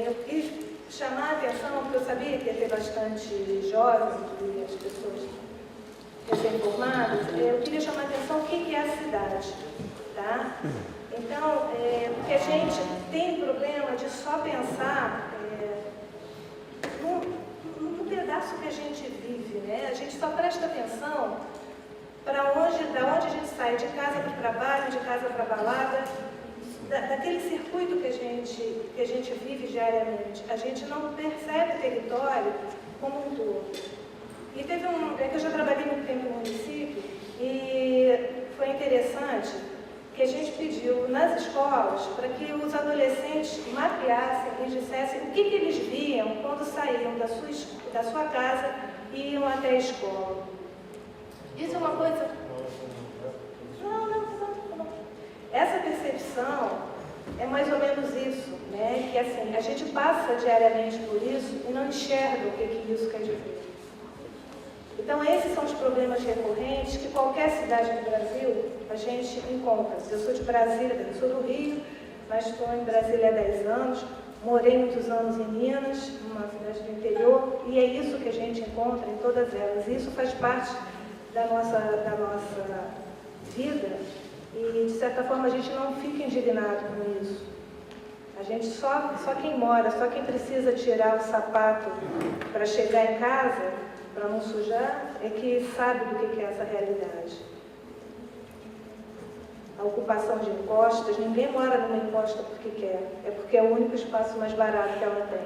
eu quis chamar a atenção, porque eu sabia que ia ter bastante jovens e as pessoas recém-formadas, eu queria chamar a atenção o que é a cidade, tá? Então, porque a gente tem problema de só pensar no pedaço que a gente vive, né? A gente só presta atenção da onde a gente sai, de casa para o trabalho, de casa para a balada, daquele circuito que a gente vive diariamente. A gente não percebe o território como um todo. E teve que eu já trabalhei muito tempo no município, e foi interessante que a gente pediu nas escolas para que os adolescentes mapeassem e dissessem o que eles viam quando saíam da sua casa e iam até a escola. Isso é uma coisa... Não. Essa percepção é mais ou menos isso, né? Que assim, a gente passa diariamente por isso e não enxerga o que isso quer dizer. Então, esses são os problemas recorrentes que qualquer cidade do Brasil a gente encontra. Eu sou de Brasília, eu sou do Rio, mas estou em Brasília há 10 anos, morei muitos anos em Minas, numa cidade do interior, e é isso que a gente encontra em todas elas. Isso faz parte da nossa vida e, de certa forma, a gente não fica indignado com isso. A gente só quem mora, só quem precisa tirar o sapato para chegar em casa, para não sujar, é que sabe do que é essa realidade. A ocupação de encostas, ninguém mora numa encosta porque quer, é porque é o único espaço mais barato que ela tem.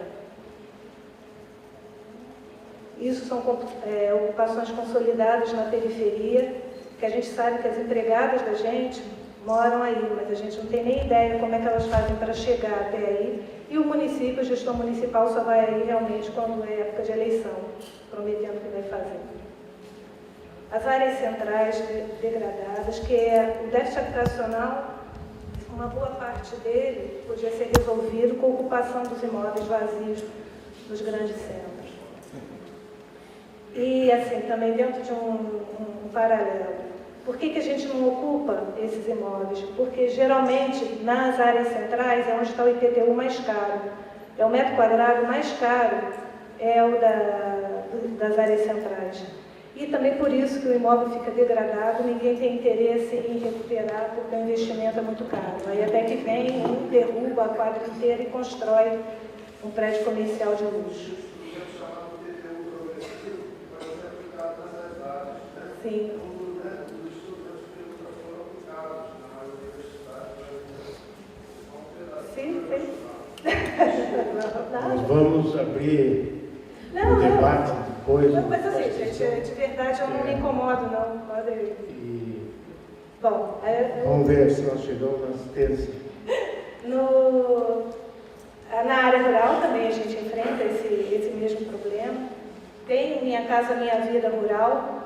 Isso são ocupações consolidadas na periferia, que a gente sabe que as empregadas da gente moram aí, mas a gente não tem nem ideia como é que elas fazem para chegar até aí. E o município, a gestão municipal, só vai aí realmente quando é época de eleição, prometendo que vai fazer. As áreas centrais degradadas, que é o déficit habitacional, uma boa parte dele podia ser resolvido com a ocupação dos imóveis vazios nos grandes centros. E, assim, também dentro de um paralelo, por que a gente não ocupa esses imóveis? Porque, geralmente, nas áreas centrais é onde está o IPTU mais caro. É o metro quadrado mais caro, é o das áreas centrais. E também por isso que o imóvel fica degradado, ninguém tem interesse em recuperar, porque o investimento é muito caro. Aí até que vem, derruba a quadra inteira e constrói um prédio comercial de luxo. Sim. Nós vamos abrir o debate depois. Não, mas assim, gente, de verdade eu não me incomodo, não. Pode ir. Bom, vamos ver se nós chegamos nas terças. Na área rural também a gente enfrenta esse mesmo problema. Tem Minha Casa Minha Vida Rural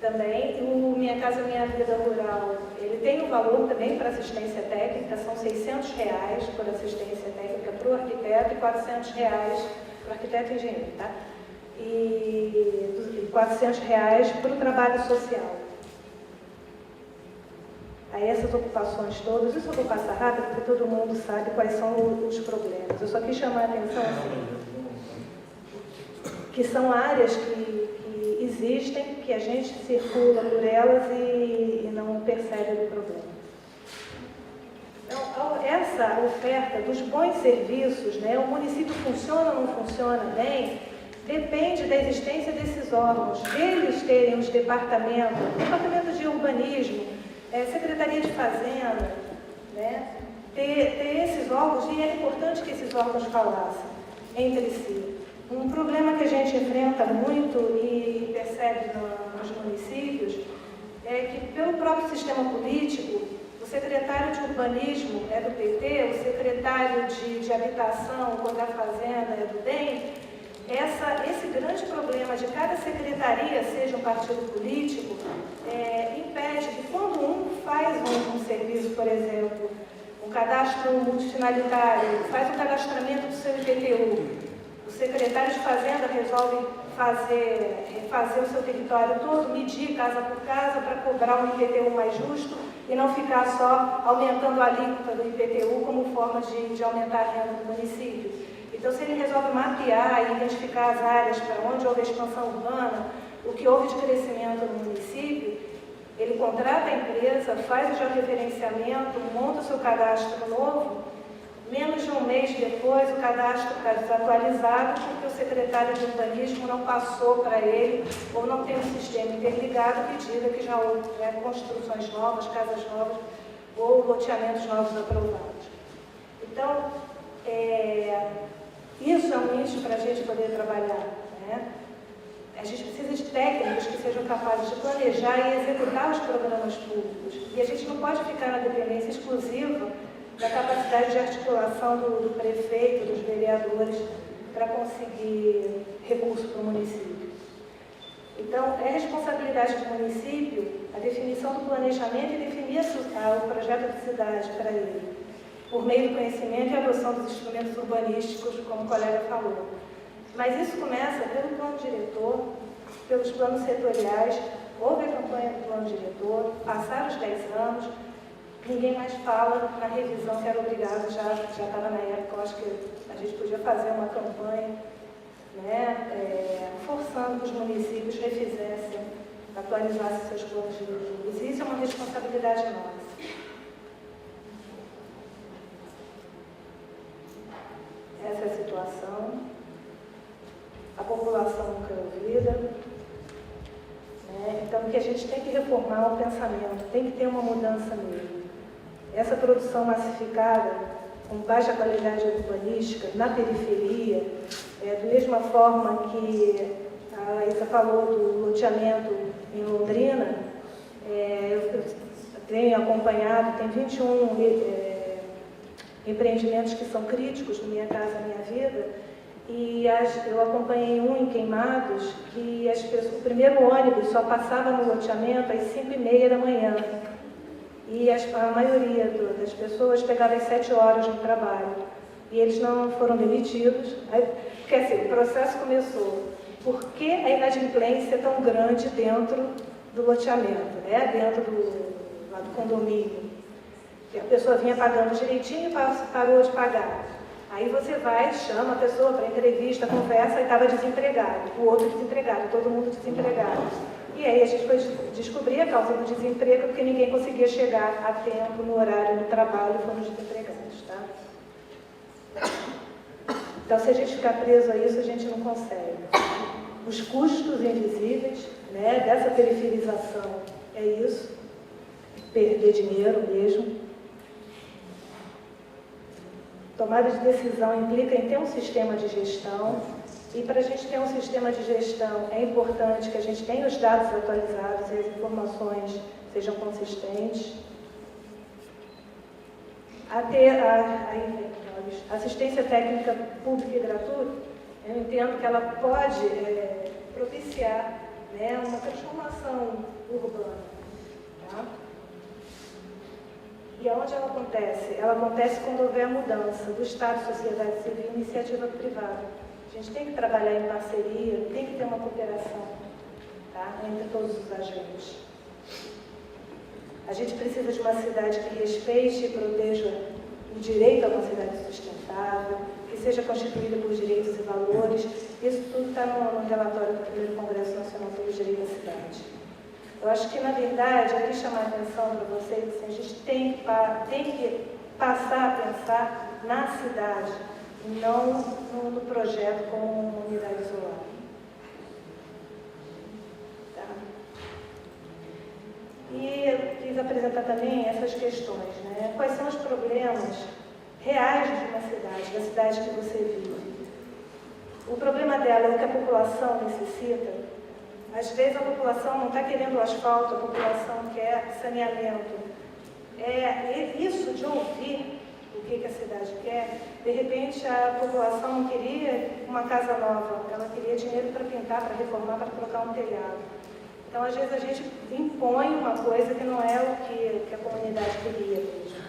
também. O Minha Casa Minha Vida Rural, ele tem um valor também para assistência técnica, são R$600 por assistência técnica para o arquiteto e R$400 para o arquiteto e engenheiro, tá? E R$400 para o trabalho social. Aí essas ocupações todas, isso eu vou passar rápido porque todo mundo sabe quais são os problemas. Eu só quis chamar a atenção assim, que são áreas que existem, que a gente circula por elas e não percebe o problema. Então, essa oferta dos bons serviços, né, o município funciona ou não funciona bem, depende da existência desses órgãos, deles terem os departamentos, departamento de urbanismo, Secretaria de Fazenda, né, ter esses órgãos, e é importante que esses órgãos falassem entre si. Um problema que a gente enfrenta muito e percebe nos municípios é que, pelo próprio sistema político, o secretário de urbanismo é do PT, o secretário de habitação ou da fazenda é do DEM. Esse grande problema de cada secretaria seja um partido político impede que, quando um faz um serviço, por exemplo, um cadastro multifinalitário, faz um cadastramento do seu IPTU, o secretário de Fazenda resolve refazer o seu território todo, medir casa por casa para cobrar um IPTU mais justo e não ficar só aumentando a alíquota do IPTU como forma de aumentar a renda do município. Então, se ele resolve mapear e identificar as áreas para onde houve expansão urbana, o que houve de crescimento no município, ele contrata a empresa, faz o georreferenciamento, monta o seu cadastro novo. Menos de um mês depois, o cadastro está desatualizado porque o secretário de urbanismo não passou para ele ou não tem um sistema interligado que diga que já houve construções novas, casas novas ou loteamentos novos aprovados. Então, isso é um nicho para a gente poder trabalhar, né? A gente precisa de técnicos que sejam capazes de planejar e executar os programas públicos. E a gente não pode ficar na dependência exclusiva da capacidade de articulação do prefeito, dos vereadores, para conseguir recurso para o município. Então, é responsabilidade do município a definição do planejamento e definir o projeto de cidade para ele, por meio do conhecimento e adoção dos instrumentos urbanísticos, como o colega falou. Mas isso começa pelo plano diretor, pelos planos setoriais, houve a campanha do plano diretor, passaram os 10 anos, ninguém mais fala na revisão que era obrigado, já estava na época, acho que a gente podia fazer uma campanha, né, forçando que os municípios refizessem, atualizassem seus planos diretores. Isso é uma responsabilidade nossa. Essa é a situação. A população nunca é ouvida. Né? Então, o que a gente tem que reformar é o pensamento, tem que ter uma mudança mesmo. Essa produção massificada, com baixa qualidade urbanística, na periferia, da mesma forma que a Isa falou do loteamento em Londrina, eu tenho acompanhado, tem 21 empreendimentos que são críticos no Minha Casa Minha Vida, e eu acompanhei um em Queimados, que o primeiro ônibus só passava no loteamento às 5h30 da manhã. E a maioria das pessoas pegava às 7 horas no trabalho. E eles não foram demitidos. Porque assim, o processo começou. Por que a inadimplência é tão grande dentro do loteamento, né? Dentro do condomínio? A pessoa vinha pagando direitinho e parou de pagar. Aí você vai, chama a pessoa para entrevista, conversa e estava desempregado. O outro desempregado, todo mundo desempregado. E aí a gente foi descobrir a causa do desemprego, porque ninguém conseguia chegar a tempo no horário do trabalho e foram desempregados, tá? Então, se a gente ficar preso a isso, a gente não consegue. Os custos invisíveis, né, dessa periferização é isso, perder dinheiro mesmo. Tomada de decisão implica em ter um sistema de gestão. E para a gente ter um sistema de gestão, é importante que a gente tenha os dados atualizados e as informações sejam consistentes. A ter a assistência técnica pública e gratuita, eu entendo que ela pode propiciar, né, uma transformação urbana. Tá? E aonde ela acontece? Ela acontece quando houver a mudança do Estado, sociedade civil e iniciativa privada. A gente tem que trabalhar em parceria, tem que ter uma cooperação, tá? Entre todos os agentes. A gente precisa de uma cidade que respeite e proteja o direito a uma cidade sustentável, que seja constituída por direitos e valores. Isso tudo está no relatório do primeiro Congresso Nacional pelos Direitos da Cidade. Eu acho que, na verdade, eu queria chamar a atenção para vocês, assim, a gente tem que passar a pensar na cidade, não no projeto como uma unidade isolada. Tá? E eu quis apresentar também essas questões, né? Quais são os problemas reais de uma cidade, da cidade que você vive? O problema dela é o que a população necessita. Às vezes a população não está querendo asfalto, a população quer saneamento. Isso de ouvir o que a cidade quer, de repente a população não queria uma casa nova, ela queria dinheiro para pintar, para reformar, para colocar um telhado. Então, às vezes, a gente impõe uma coisa que não é o que a comunidade queria mesmo.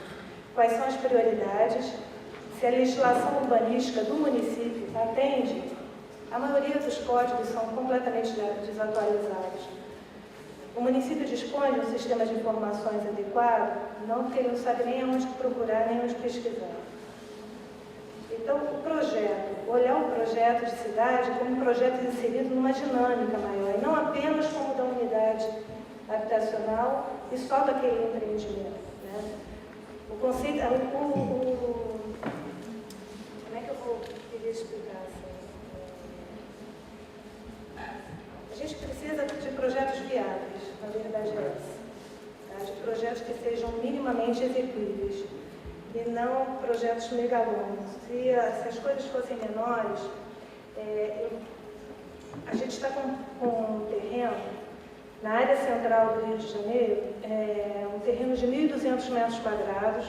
Quais são as prioridades? Se a legislação urbanística do município atende A maioria dos códigos são completamente desatualizados. O município dispõe de um sistema de informações adequado, não porque ele não sabe nem onde procurar, nem onde pesquisar. Então, o projeto, olhar o projeto de cidade como um projeto inserido numa dinâmica maior, e não apenas como da unidade habitacional e só daquele empreendimento, né? O conceito, como é que eu vou querer explicar assim? A gente precisa de projetos viáveis, na verdade é essa, tá? De projetos que sejam minimamente execuíveis e não projetos megalômanos. Se as coisas fossem menores, a gente está com um terreno na área central do Rio de Janeiro, um terreno de 1.200 metros quadrados,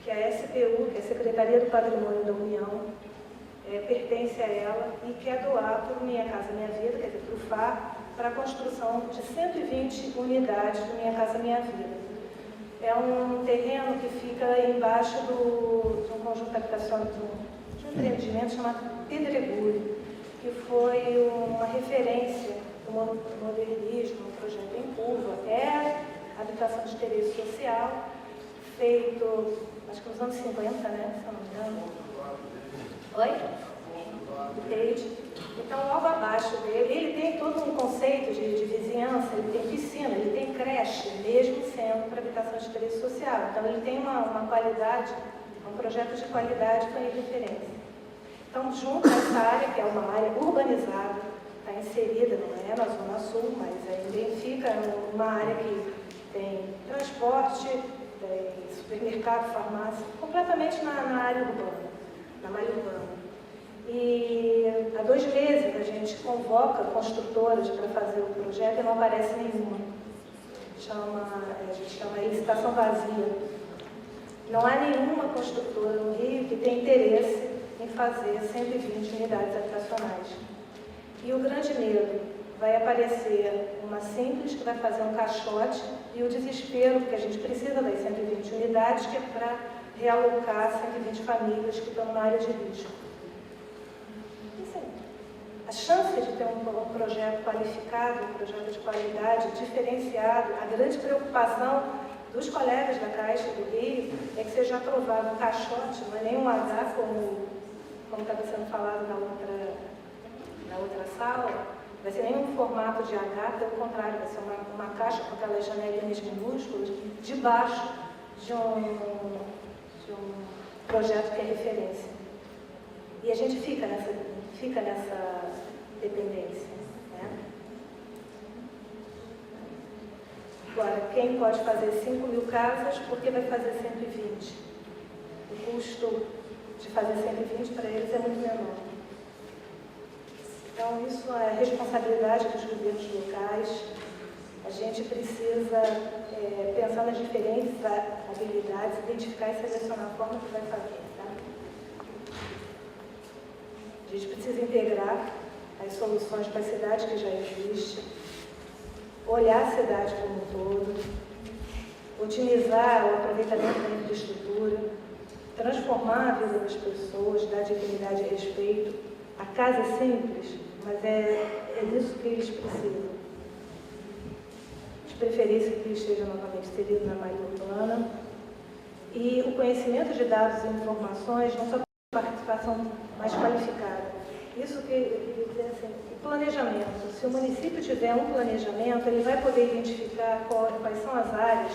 que a SPU, que é a Secretaria do Patrimônio da União, pertence a ela e quer doar para o Minha Casa Minha Vida, quer dizer, para o FAR, para a construção de 120 unidades do Minha Casa Minha Vida. É um terreno que fica embaixo de um conjunto habitacional, de um empreendimento chamado Pedregulho, que foi uma referência do modernismo, um projeto em curva. É habitação de interesse social, feito, acho que nos anos 50, né? Se eu não me engano. Oi? Então, logo abaixo dele, ele tem todo um conceito de vizinhança, ele tem piscina, ele tem creche, mesmo sendo para habitação de interesse social. Então, ele tem uma qualidade, um projeto de qualidade que é referência. Então, junto a essa área, que é uma área urbanizada, está inserida, não é na Zona Sul, mas ainda fica uma área que tem transporte, tem supermercado, farmácia, completamente na área urbana, na malha urbana. E há 2 meses a gente convoca construtoras para fazer o projeto e não aparece nenhuma. A gente chama de licitação vazia. Não há nenhuma construtora no Rio que tenha interesse em fazer 120 unidades habitacionais. E o grande medo, vai aparecer uma simples que vai fazer um caixote e o desespero, porque a gente precisa das 120 unidades, que é para realocar 120 famílias que estão na área de risco. A chance de ter um projeto qualificado, um projeto de qualidade, diferenciado, a grande preocupação dos colegas da Caixa do Rio é que seja aprovado um caixote, não é nem um H, como estava sendo falado na outra sala, vai ser nem um formato de H, pelo contrário, vai ser uma caixa com aquelas janelinhas minúsculas debaixo de um projeto que é referência. E a gente fica nessa dependência, né? Agora, quem pode fazer 5.000 casas, porque vai fazer 120? O custo de fazer 120 para eles é muito menor. Então, isso é responsabilidade dos governos locais. A gente precisa pensar nas diferentes habilidades, identificar e selecionar a forma que vai fazer. A gente precisa integrar as soluções para a cidade que já existe, olhar a cidade como um todo, otimizar o aproveitamento da infraestrutura, transformar a vida das pessoas, dar dignidade e respeito. A casa é simples, mas é isso que eles precisam. De preferência que esteja novamente inserido na malha urbana. E o conhecimento de dados e informações, não só participação mais qualificada. Isso que eu queria dizer assim, o planejamento. Se o município tiver um planejamento, ele vai poder identificar quais são as áreas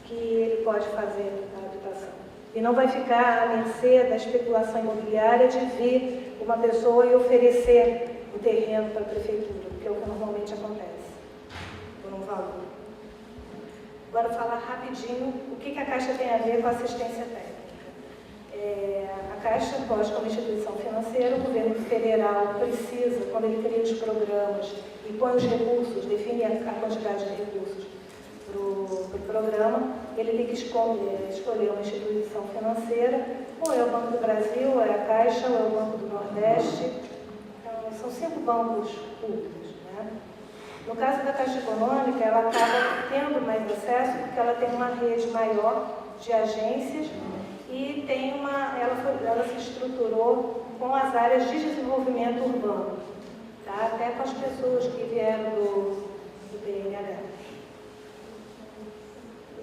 que ele pode fazer a habitação. E não vai ficar à mercê da especulação imobiliária de vir uma pessoa e oferecer o terreno para a prefeitura, que é o que normalmente acontece, por um valor. Agora, falar rapidinho o que a Caixa tem a ver com a assistência técnica. A Caixa pode, como instituição financeira, o governo federal precisa, quando ele cria os programas e põe os recursos, define a quantidade de recursos para o programa, ele tem que escolher uma instituição financeira, ou é o Banco do Brasil, ou é a Caixa, ou é o Banco do Nordeste. Então, são 5 bancos públicos, né? No caso da Caixa Econômica, ela acaba tendo mais acesso porque ela tem uma rede maior de agências e tem ela se estruturou com as áreas de desenvolvimento urbano, tá? Até com as pessoas que vieram do BNH.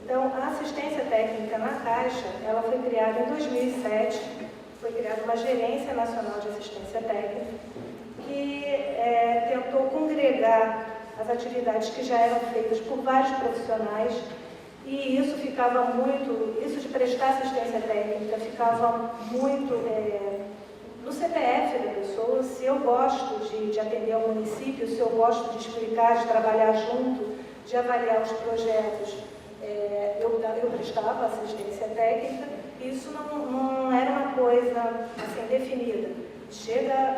Então, a assistência técnica na Caixa, ela foi criada em 2007, foi criada uma Gerência Nacional de Assistência Técnica, que tentou congregar as atividades que já eram feitas por vários profissionais, e isso de prestar assistência técnica ficava muito no CPF da pessoa. Se eu gosto de atender ao município, se eu gosto de explicar, de trabalhar junto, de avaliar os projetos, eu prestava assistência técnica. Isso não era uma coisa assim, definida. Chega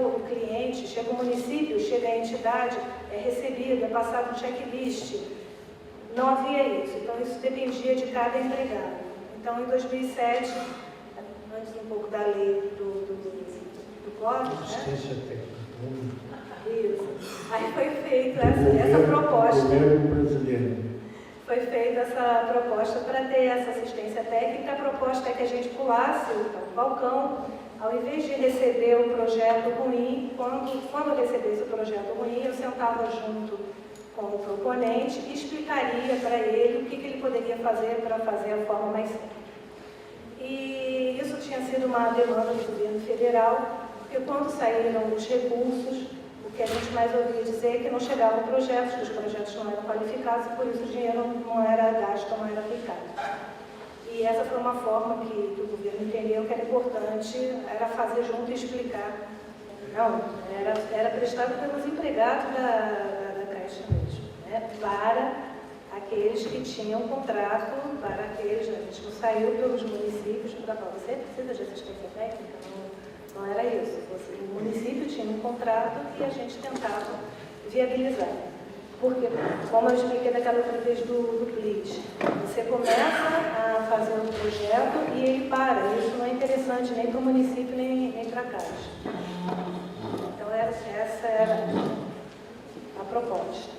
o cliente, chega o município, chega a entidade, é recebida, é passado um checklist. Não havia isso, então isso dependia de cada empregado. Então, em 2007, antes um pouco da lei do código, Assistência técnica. Isso. Aí foi feita essa proposta. Governo brasileiro. Foi feita essa proposta para ter essa assistência técnica. A proposta é que a gente pulasse o balcão, ao invés de receber o projeto ruim, quando eu recebesse o projeto ruim, eu sentava junto com o proponente e explicaria para ele o que ele poderia fazer para fazer a forma mais certa. E isso tinha sido uma demanda do governo federal, porque quando saíram os recursos, o que a gente mais ouvia dizer é que não chegavam projetos, que os projetos não eram qualificados e por isso o dinheiro não era gasto, não era aplicado. E essa foi uma forma que o governo entendeu que era importante, era fazer junto e explicar. Não, era prestado pelos empregados da Caixa mesmo, né? Para aqueles que tinham contrato, para aqueles, a gente não saiu pelos municípios para falar, você precisa de assistência técnica? Não era isso. O município tinha um contrato e a gente tentava viabilizar. Porque, como eu expliquei daquela outra vez do PLIS, você começa a fazer um projeto e ele para. Isso não é interessante nem para o município, nem para a Caixa. Então, essa era a proposta.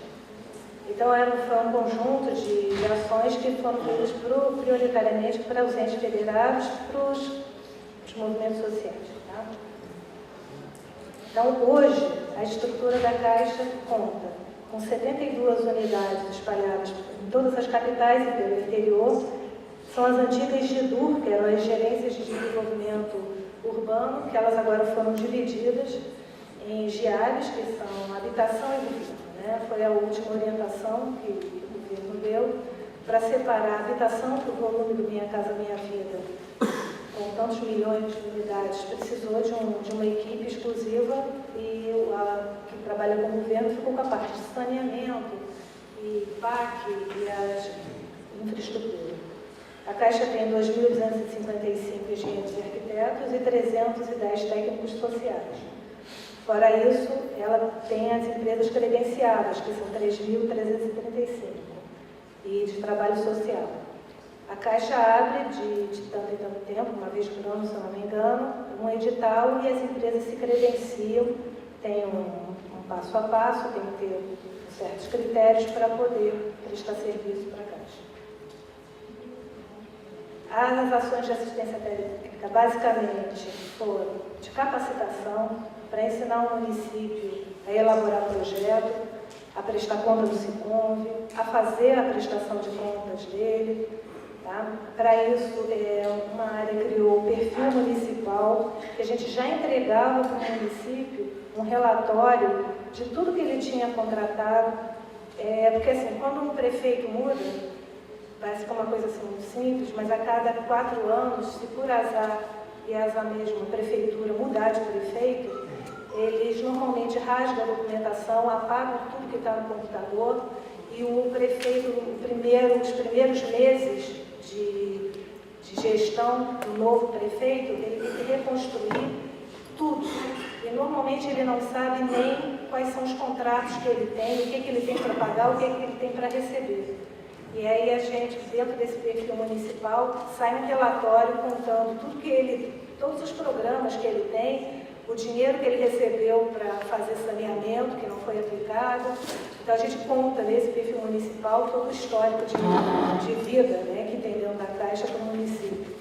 Então, foi um conjunto de ações que foram feitas prioritariamente para os entes federados, para os movimentos sociais. Tá? Então, hoje, a estrutura da Caixa conta com 72 unidades espalhadas em todas as capitais e pelo interior. São as antigas GEDUR, que eram as Gerências de Desenvolvimento Urbano, que elas agora foram divididas em GIABs, que são habitação e governo, né? Foi a última orientação que o governo deu para separar a habitação, que o volume do Minha Casa Minha Vida, com tantos milhões de unidades, precisou de uma equipe exclusiva e que trabalha com o governo ficou com a parte de saneamento e PAC e as infraestruturas. A Caixa tem 2.255 engenheiros e arquitetos e 310 técnicos sociais. Fora isso, ela tem as empresas credenciadas, que são 3.335, e de trabalho social. A Caixa abre de tanto em tanto tempo, uma vez por ano, se eu não me engano, um edital e as empresas se credenciam, tem um passo a passo, tem que ter certos critérios para poder prestar serviço para a Caixa. As ações de assistência técnica basicamente foram de capacitação para ensinar o município a elaborar projeto, a prestar conta do SICOMV, a fazer a prestação de contas dele. Tá? Para isso, uma área criou o perfil municipal, que a gente já entregava para o município um relatório de tudo que ele tinha contratado. Porque assim, quando um prefeito muda, parece que é uma coisa assim muito simples, mas a cada 4 anos, se por azar e azar mesmo a prefeitura mudar de prefeito, eles normalmente rasgam a documentação, apagam tudo que está no computador e o prefeito, os primeiros meses de gestão do novo prefeito, ele tem que reconstruir tudo. E normalmente ele não sabe nem quais são os contratos que ele tem, o que ele tem para pagar, o que ele tem para receber. E aí a gente, dentro desse perfil municipal, sai um relatório contando todos os programas que ele tem, o dinheiro que ele recebeu para fazer saneamento, que não foi aplicado. Então, a gente conta nesse perfil municipal todo o histórico de vida, né, que tem dentro da Caixa para o município.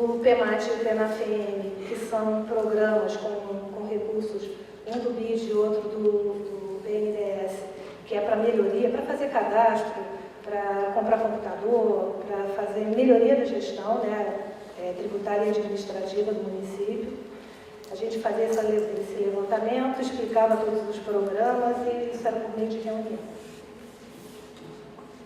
o PEMAT e o PENAFM, que são programas com recursos, um do BID e outro do BNDES, que é para melhoria, para fazer cadastro, para comprar computador, para fazer melhoria da gestão, né, tributária e administrativa do município. A gente fazia esse levantamento, explicava todos os programas e isso era por meio de reunião.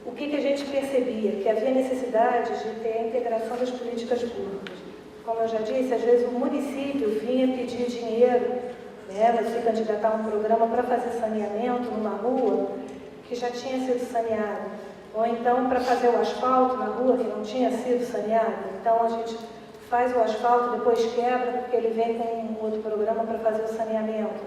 O que a gente percebia? Que havia necessidade de ter a integração das políticas públicas. Como eu já disse, às vezes o município vinha pedir dinheiro, né, se candidatar a um programa para fazer saneamento numa rua que já tinha sido saneada, ou então para fazer o asfalto na rua que não tinha sido saneada. Então a gente faz o asfalto, depois quebra, porque ele vem com um outro programa para fazer o saneamento.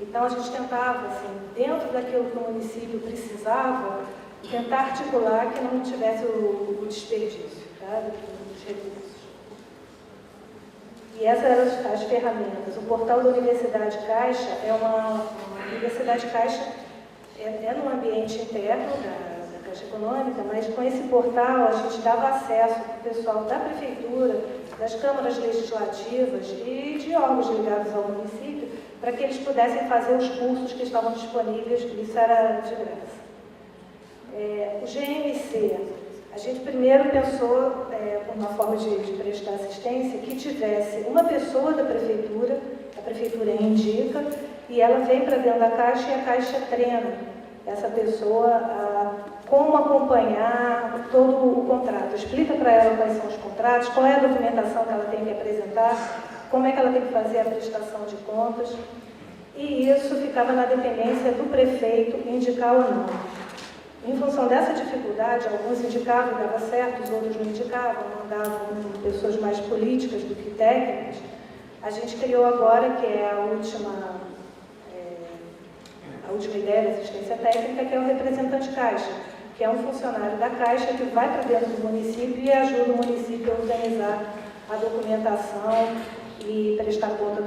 Então a gente tentava, assim, dentro daquilo que o município precisava, tentar articular que não tivesse o desperdício, tá, dos recursos. E essas eram as ferramentas. O portal da Universidade Caixa é uma Universidade Caixa é no ambiente interno da Caixa Econômica, mas com esse portal a gente dava acesso para o pessoal da Prefeitura, das câmaras legislativas e de órgãos ligados ao município, para que eles pudessem fazer os cursos que estavam disponíveis, isso era de graça. O GMC, a gente primeiro pensou uma forma de prestar assistência que tivesse uma pessoa da Prefeitura, a Prefeitura indica, e ela vem para dentro da Caixa e a Caixa treina essa pessoa a como acompanhar todo o contrato. Explica para ela quais são os contratos, qual é a documentação que ela tem que apresentar, como é que ela tem que fazer a prestação de contas. E isso ficava na dependência do prefeito indicar ou não. Em função dessa dificuldade, alguns indicavam e dava certo, os outros não indicavam, mandavam pessoas mais políticas do que técnicas. A gente criou agora, que é a última ideia da assistência técnica, que é o representante Caixa, que é um funcionário da Caixa que vai para dentro do município e ajuda o município a organizar a documentação e prestar conta